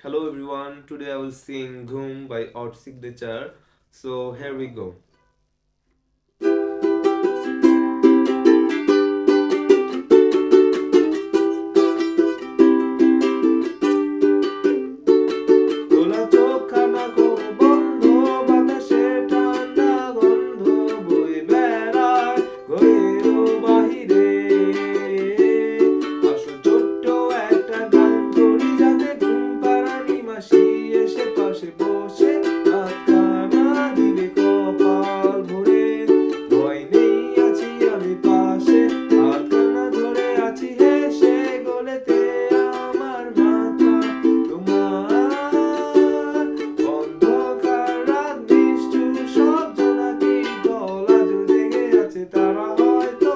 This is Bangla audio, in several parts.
Hello everyone, today I will sing Ghoom by Odd Signature. So here we go. খোলা চোখখানা করে বন্ধ, বাতাসে ঠান্ডা গন্ধ বয়ে বেড়ায় ঘরেরও বাহিরে। আসো ছোট্ট একটা গান করি, যাতে ঘুম পাড়ানি মাসি এসে পাশে বসে হাতখানা দিবে কপাল ভরে। ভয় নেই, আছি আমি পাশে, হাতখানা ধরে আছি হেসে গলেতে আমার মাথা তোমার। অন্ধকার রাত নিষ্ঠুর সব জোনাকি দল আজ জেগে আছে, তারা হয়তো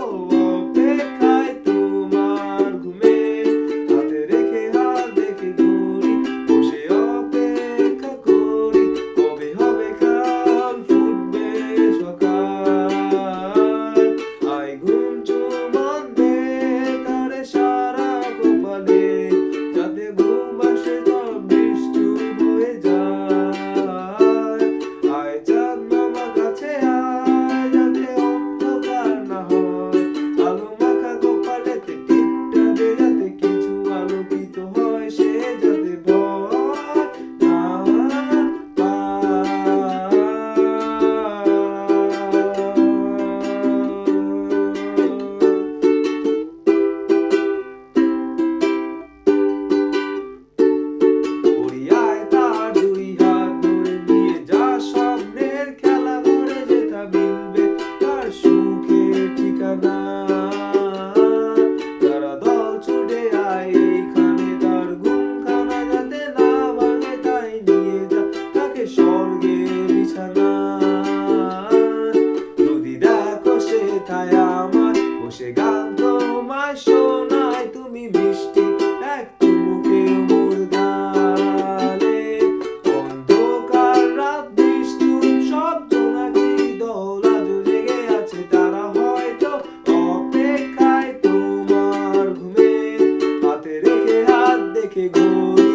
অপেক্ষায় তোমার ঘুমে। হাতে রেখে হাত দেখে ঘড়ি, বসে অপেক্ষা করি, কবে হবে কাল ফুটবে সকাল। আয় ঘুম চুমন দে তারে সারা কপালে, যাতে ঘুম আসে সব বৃষ্টি বয়ে যায়। আয় চাঁদ মামা কাছে আয়, যাতে অন্ধকার না হয়, আলো মাখা কপালেতে টিপটা দে, যাতে কিছু আলোকিত হয়, সে যাতে ভয় না পায়। ওড়িয়ায় তার দুই হাত ধরে নিয়ে যা, স্বপ্নের খেলা ঘরে যেটা মিলবে তার সুখের ঠিকানা। তারা দল ছুটে আয় এইখানে, তার ঘুমখানা যাতে না ভাঙে, তাই নিয়ে যা তাকে স্বর্গের বিছানা। যদি দেখো সেথায় আমার বসে গান তোমায় শোনায়, তুমি মিষ্টি এক চুমুকে মোর গালে। অন্ধকার রাত নিষ্ঠুর সব জোনাকি দল আজ জেগে আছে, তারা হয়তো অপেক্ষায় তোমার ঘুমে। হাতে রেখে হাত দেখে ঘোর